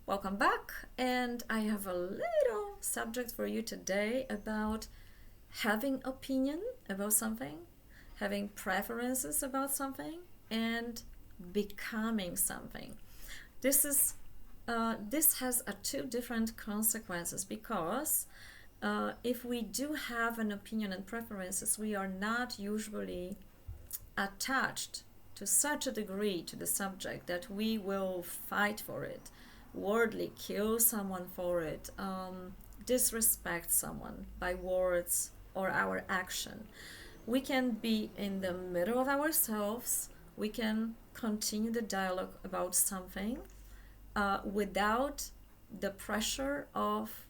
Welcome back, and I have a little subject for you today about having opinion about something, having preferences about something, and becoming something. This has two different consequences because if we do have an opinion and preferences, we are not usually attached to such a degree to the subject that we will fight for it, wordly kill someone for it, disrespect someone by words or our action. We can be in the middle of ourselves, we can continue the dialogue about something without the pressure of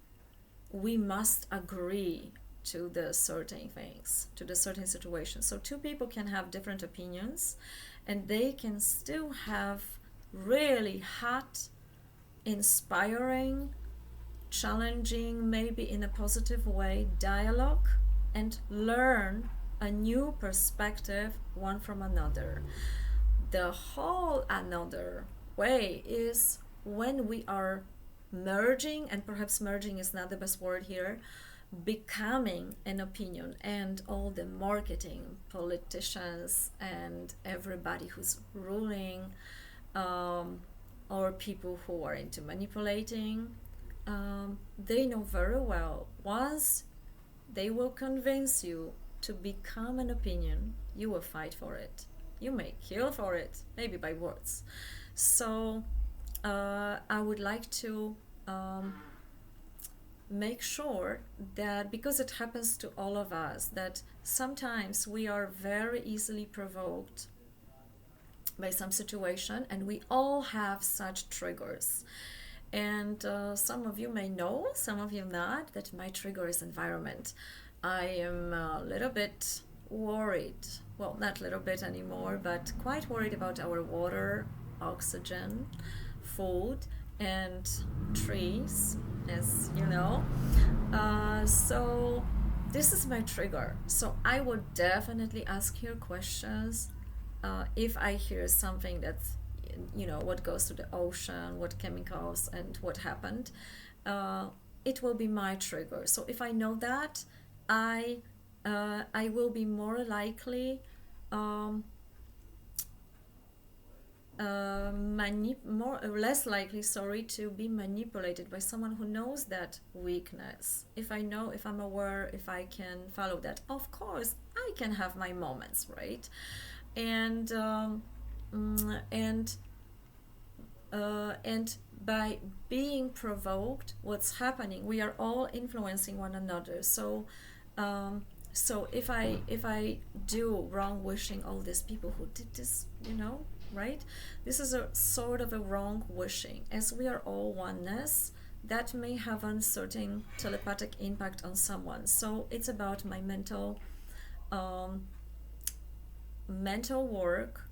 we must agree to the certain things, to the certain situations. So two people can have different opinions and they can still have really hot, inspiring, challenging, maybe in a positive way, dialogue and learn a new perspective one from another. The whole another way is when we are merging, and perhaps merging is not the best word here, becoming an opinion, and all the marketing politicians and everybody who's ruling, um, or people who are into manipulating, they know very well once they will convince you to become an opinion, you will fight for it. You may kill for it, maybe by words. So I would like to make sure that, because it happens to all of us, that sometimes we are very easily provoked by some situation, and we all have such triggers. And some of you may know, some of you not, that my trigger is environment. I am a little bit worried, well, not a little bit anymore, but quite worried about our water, oxygen, food, and trees, as you know. So this is my trigger. So I would definitely ask your questions if I hear something that's, what goes to the ocean, what chemicals, and what happened. It will be my trigger. So if I know that, I will be more likely um, more or less likely, sorry, to be manipulated by someone who knows that weakness. If I know, if I'm aware, if I can follow that, of course I can have my moments, right? And and and by being provoked, what's happening, we are all influencing one another. So if I do wrong wishing all these people who did this, right, this is a sort of a wrong wishing, as we are all oneness, that may have a certain telepathic impact on someone. So it's about my um, mental work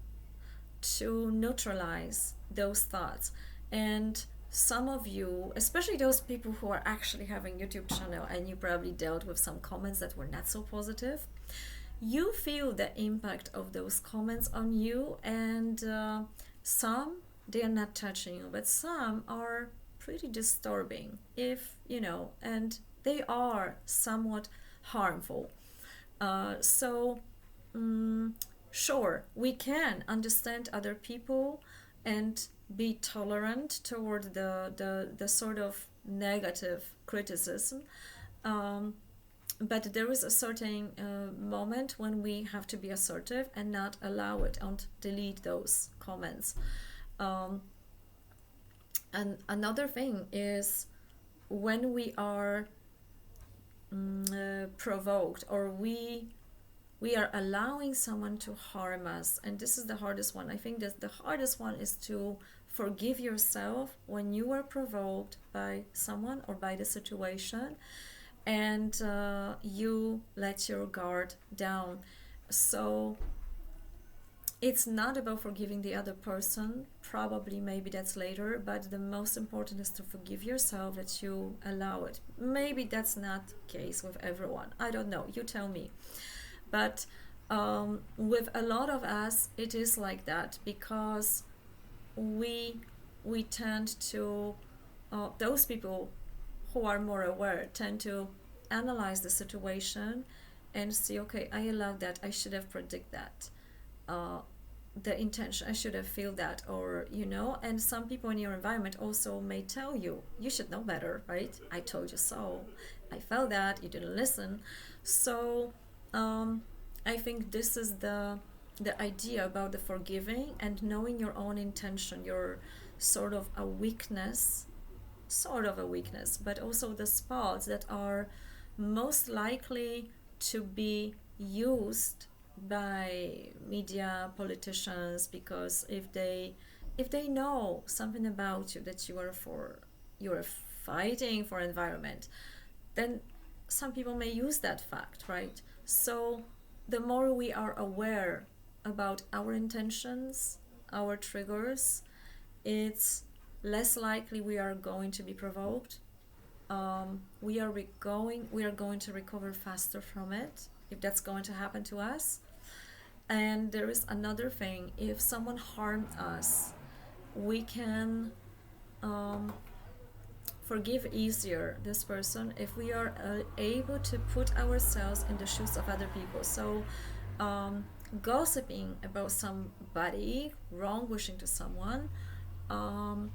to neutralize those thoughts. And some of you, especially those people who are actually having YouTube channel, and you probably dealt with some comments that were not so positive, you feel the impact of those comments on you. And some, they are not touching you, but some are pretty disturbing, if and they are somewhat harmful. So sure, we can understand other people and be tolerant toward the sort of negative criticism. Um, but there is a certain moment when we have to be assertive and not allow it and delete those comments. Um, and another thing is when we are provoked, or we are allowing someone to harm us. And this is the hardest one. I think that the hardest one is to forgive yourself when you were provoked by someone or by the situation, and you let your guard down. So it's not about forgiving the other person, probably, maybe that's later, but the most important is to forgive yourself, that you allow it. Maybe that's not the case with everyone, I don't know, you tell me. But with a lot of us, it is like that, because we tend to those people who are more aware tend to analyze the situation and see, okay, I allowed that, I should have predicted that. Uh, the intention, I should have feel that, or and some people in your environment also may tell you, you should know better, right? I told you so. I felt that, you didn't listen. So I think this is the idea about the forgiving and knowing your own intention, your sort of a weakness, but also the spots that are most likely to be used by media, politicians, because if they know something about you, that you're fighting for environment, then some people may use that fact, right? So the more we are aware about our intentions, our triggers, it's less likely we are going to be provoked. We are going to recover faster from it, if that's going to happen to us. And there is another thing: if someone harmed us, we can um, forgive easier this person if we are able to put ourselves in the shoes of other people. So gossiping about somebody, wrong wishing to someone, um,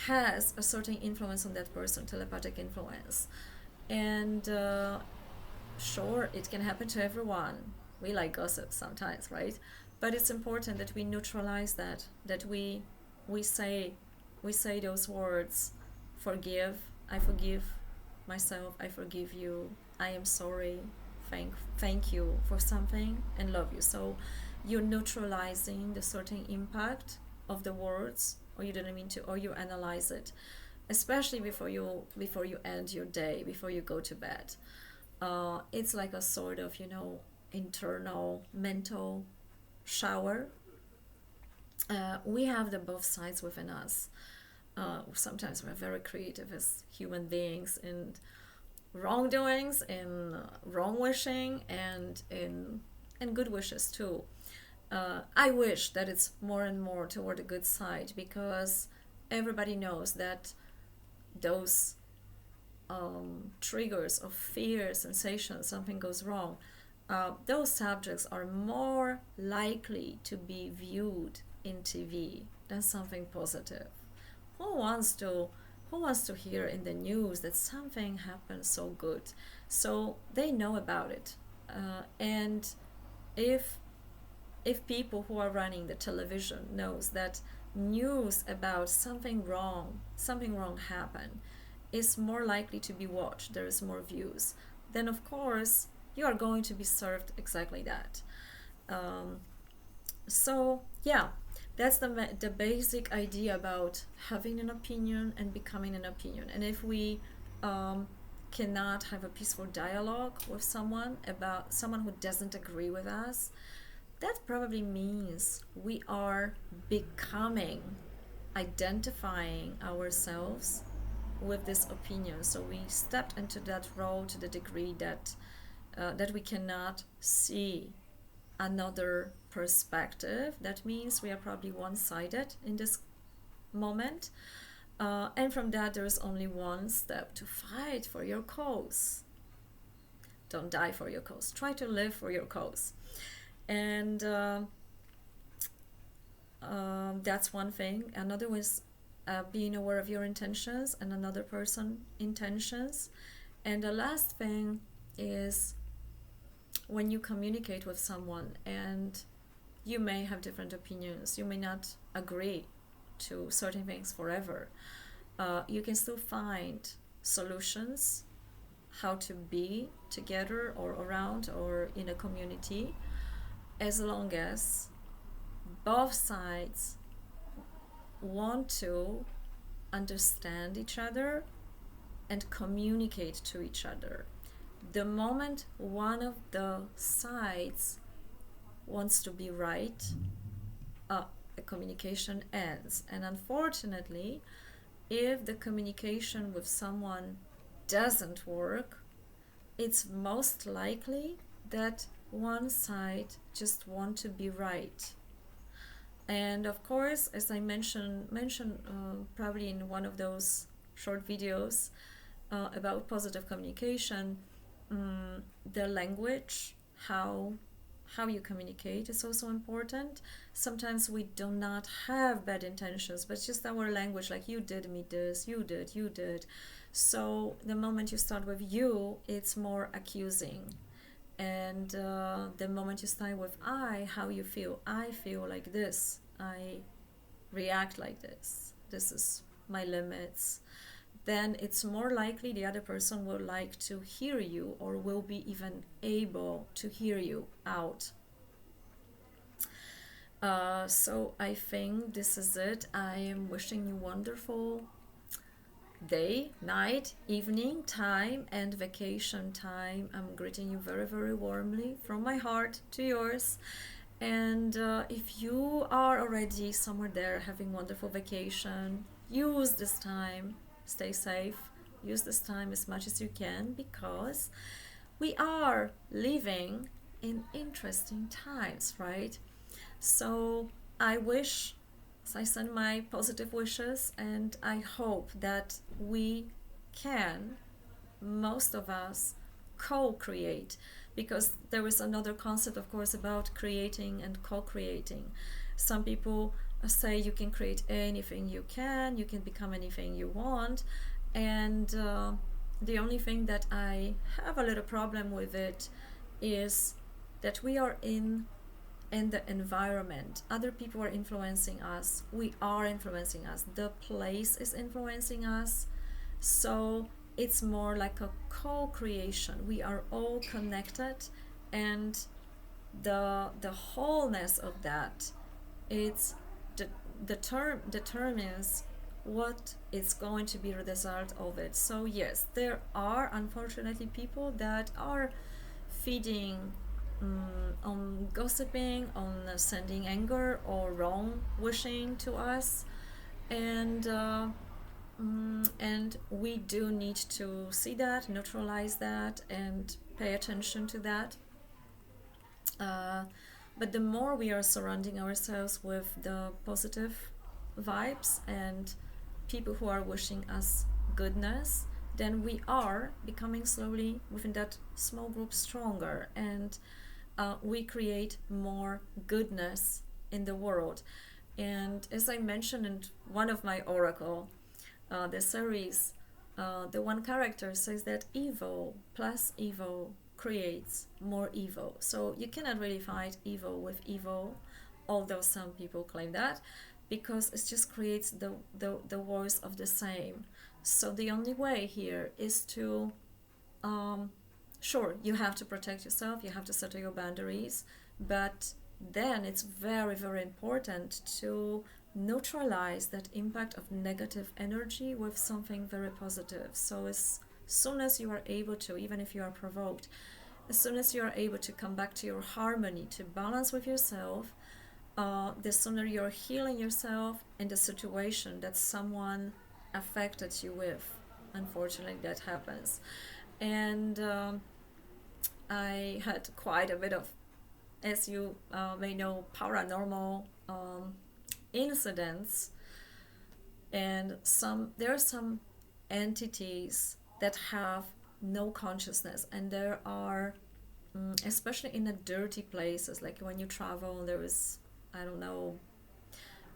has a certain influence on that person, telepathic influence. And sure, it can happen to everyone. We like gossip sometimes, right? But it's important that we neutralize that we say we say those words: forgive, I forgive myself, I forgive you, I am sorry, thank you for something, and love you. So you're neutralizing the certain impact of the words, or you didn't mean to, or you analyze it, especially before you end your day, before you go to bed. It's like a sort of internal mental shower. We have the both sides within us. Sometimes we're very creative as human beings in wrongdoings, in wrong wishing, and in good wishes too. I wish that it's more and more toward the good side, because everybody knows that those triggers of fear, sensation, something goes wrong, those subjects are more likely to be viewed in TV than something positive. Who wants to who wants to hear in the news that something happened so good? So they know about it, and if people who are running the television knows that news about something wrong happened, is more likely to be watched, there is more views, then of course you are going to be served exactly that. Um, so yeah, that's the basic idea about having an opinion and becoming an opinion. And if we um, cannot have a peaceful dialogue with someone who doesn't agree with us, that probably means we are becoming, identifying ourselves with this opinion. So we stepped into that role to the degree that we cannot see another perspective. That means we are probably one-sided in this moment. And from that, there is only one step: to fight for your cause. Don't die for your cause. Try to live for your cause. And that's one thing. Another was being aware of your intentions and another person's intentions. And the last thing is, when you communicate with someone and you may have different opinions, you may not agree to certain things forever, you can still find solutions how to be together or around or in a community, as long as both sides want to understand each other and communicate to each other. The moment one of the sides wants to be right, the communication ends. And unfortunately, if the communication with someone doesn't work, it's most likely that one side just want to be right. And of course, as I mentioned probably in one of those short videos about positive communication. The language, how you communicate is also important. Sometimes we do not have bad intentions, but just our language, like you did me this, you did. So the moment you start with you, it's more accusing. And the moment you start with I, how you feel, I feel like this, I react like this is my limits, then it's more likely the other person will like to hear you, or will be even able to hear you out. So I think this is it. I am wishing you wonderful day, night, evening time, and vacation time. I'm greeting you very, very warmly from my heart to yours. And if you are already somewhere there having wonderful vacation, use this time, stay safe, use this time as much as you can, because we are living in interesting times, right? So I wish, I send my positive wishes, and I hope that we can, most of us, co-create, because there is another concept, of course, about creating and co-creating. Some people say you can create anything you can become anything you want, and the only thing that I have a little problem with it is that we are in the environment. Other people are influencing us, we are influencing us, the place is influencing us. So it's more like a co-creation. We are all connected, and the wholeness of that, it's the term determines what is going to be the result of it. So yes, there are unfortunately people that are feeding on gossiping, on sending anger or wrong wishing to us, and we do need to see that, neutralize that, and pay attention to that. Uh, but the more we are surrounding ourselves with the positive vibes and people who are wishing us goodness, then we are becoming slowly within that small group stronger, and we create more goodness in the world. And as I mentioned in one of my oracle, the series, the one character says that evil plus evil creates more evil. So you cannot really fight evil with evil, although some people claim that, because it just creates the worse of the same. So the only way here is to, sure, you have to protect yourself, you have to set your boundaries, but then it's very, very important to neutralize that impact of negative energy with something very positive. So as soon as you are able to, even if you are provoked, as soon as you are able to come back to your harmony, to balance with yourself, the sooner you're healing yourself in the situation that someone affected you with. Unfortunately, that happens. And I had quite a bit of, as you may know, paranormal incidents, and there are some entities that have no consciousness, and there are, especially in the dirty places, like when you travel, there is, I don't know,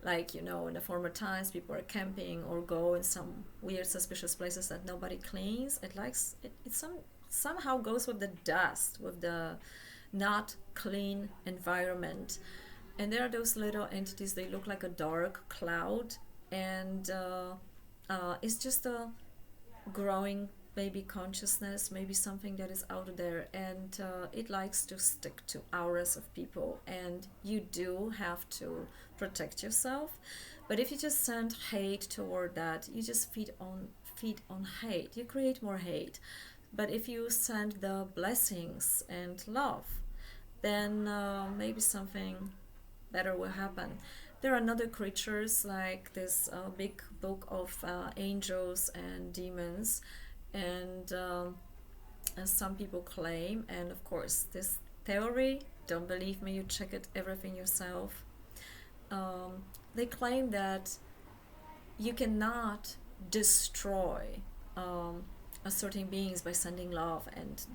like, in the former times, people are camping or go in some weird suspicious places that nobody cleans. It somehow goes with the dust, with the not clean environment. And there are those little entities, they look like a dark cloud, and it's just a growing maybe consciousness, maybe something that is out there, and it likes to stick to auras of people, and you do have to protect yourself. But if you just send hate toward that, you just feed on hate, you create more hate. But if you send the blessings and love, then maybe something better will happen. There are other creatures, like this big book of angels and demons, and as some people claim, and of course this theory, don't believe me, you check it everything yourself. They claim that you cannot destroy certain beings by sending love, and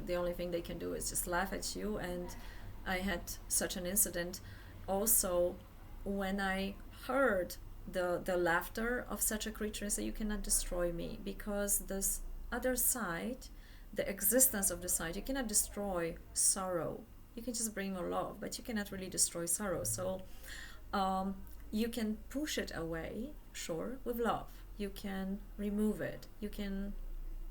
the only thing they can do is just laugh at you. And I had such an incident also when I heard the laughter of such a creature and say, you cannot destroy me, because this other side, the existence of the side, you cannot destroy sorrow. You can just bring more love, but you cannot really destroy sorrow. So you can push it away, sure, with love. You can remove it. You can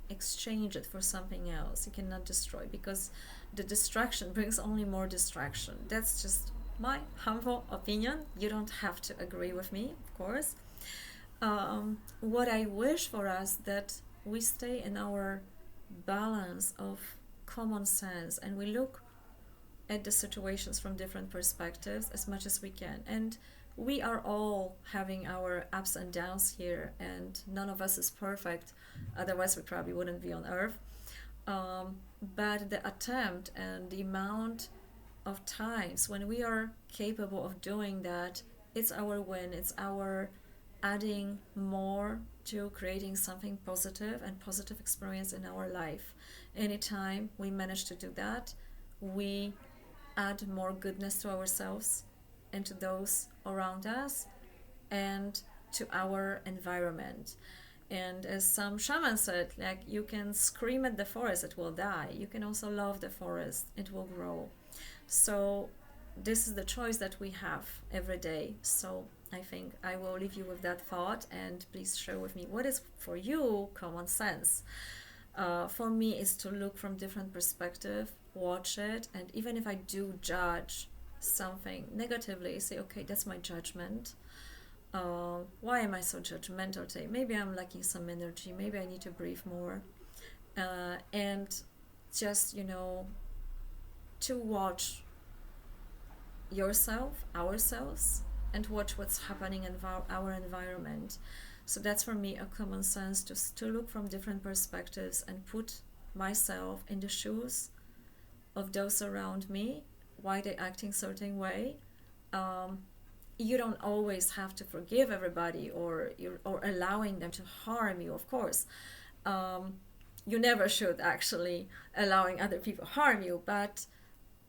exchange it for something else. You cannot destroy, because the distraction brings only more distraction. That's just my humble opinion. You don't have to agree with me, of course. What I wish for us, that we stay in our balance of common sense, and we look at the situations from different perspectives as much as we can. And we are all having our ups and downs here, and none of us is perfect, otherwise we probably wouldn't be on earth. But the attempt and the amount of times when we are capable of doing that, it's our win. It's our adding more to creating something positive and positive experience in our life. Anytime we manage to do that, we add more goodness to ourselves and to those around us and to our environment. And as some shaman said, like, you can scream at the forest, it will die. You can also love the forest, it will grow. So this is the choice that we have every day. So I think I will leave you with that thought, and please share with me, what is for you common sense. For me, is to look from different perspective, watch it, and even if I do judge something negatively, say, okay, that's my judgment. Why am I so judgmental today? Maybe I'm lacking some energy. Maybe I need to breathe more. And just, to watch yourself, ourselves, and watch what's happening in our environment. So that's for me a common sense, to look from different perspectives and put myself in the shoes of those around me, why they're acting certain way. You don't always have to forgive everybody, or allowing them to harm you, of course. You never should actually allowing other people harm you, but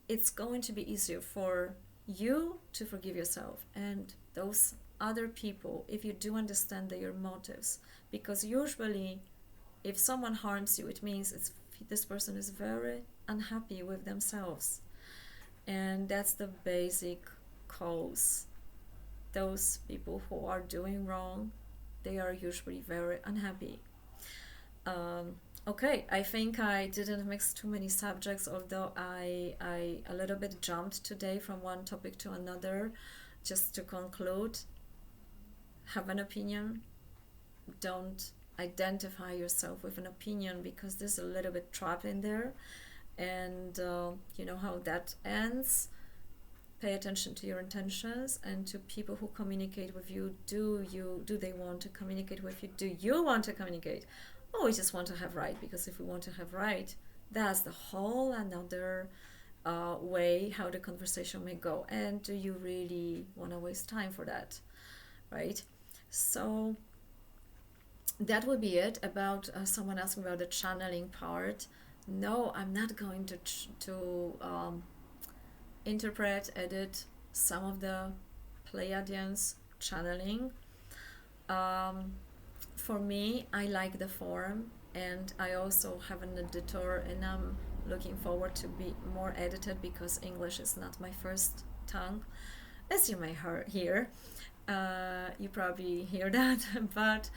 it's going to be easier for you to forgive yourself and those other people if you do understand their motives. Because usually if someone harms you, it means this person is very unhappy with themselves, and that's the basic cause. Those people who are doing wrong, they are usually very unhappy. Okay, I think I didn't mix too many subjects, although I a little bit jumped today from one topic to another. Just to conclude, have an opinion. Don't identify yourself with an opinion, because there's a little bit trap in there, and you know how that ends. Pay attention to your intentions and to people who communicate with you. Do they want to communicate with you? Do you want to communicate? Oh, we just want to have right, because if we want to have right, that's the whole another way how the conversation may go. And do you really want to waste time for that, right? So that would be it. About someone asking about the channeling part. No, I'm not going to interpret, edit some of the Pleiadians channeling. For me, I like the form, and I also have an editor, and I'm looking forward to be more edited, because English is not my first tongue, as you may hear. You probably hear that, but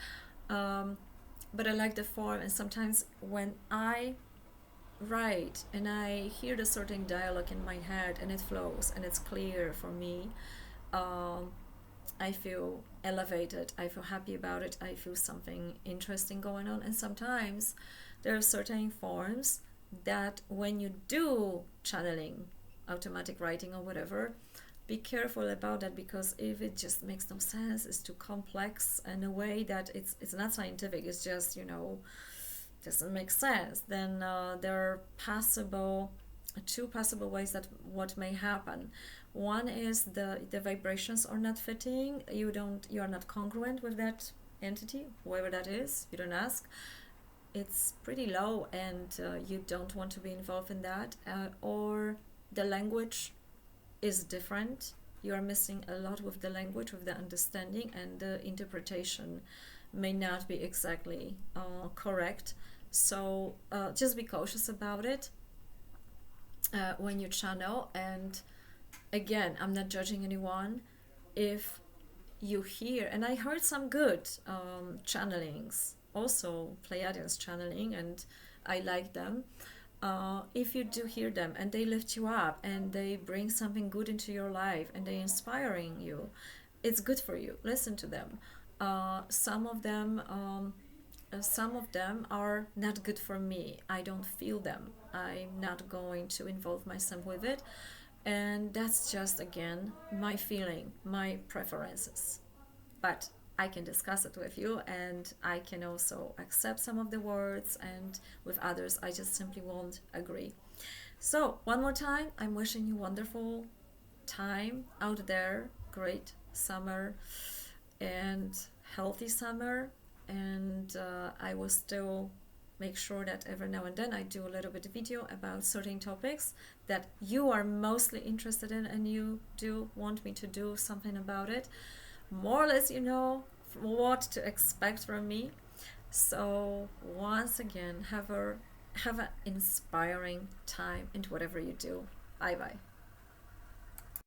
I like the form. And sometimes when I write and I hear the certain dialogue in my head, and it flows and it's clear for me, I feel elevated, I feel happy about it, I feel something interesting going on. And sometimes there are certain forms that when you do channeling, automatic writing or whatever, be careful about that, because if it just makes no sense, it's too complex in a way that it's not scientific, it's just, doesn't make sense, then there are two possible ways that what may happen. One is the vibrations are not fitting, you are not congruent with that entity, whoever that is, you don't ask. It's pretty low, and you don't want to be involved in that. Or the language is different. You are missing a lot with the language, with the understanding, and the interpretation may not be exactly correct. So just be cautious about it when you channel. And again, I'm not judging anyone. If you hear, and I heard some good channelings, also Pleiadians channeling, and I like them. If you do hear them and they lift you up and they bring something good into your life and they're inspiring you, it's good for you. Listen to them. Some of them are not good for me. I don't feel them. I'm not going to involve myself with it. And that's just, again, my feeling, my preferences. But I can discuss it with you, and I can also accept some of the words, and with others, I just simply won't agree. So, one more time, I'm wishing you wonderful time out there, great summer, and healthy summer. And I will still make sure that every now and then I do a little bit of video about certain topics that you are mostly interested in and you do want me to do something about it. More or less, you know what to expect from me. So once again, have an inspiring time in whatever you do. Bye bye.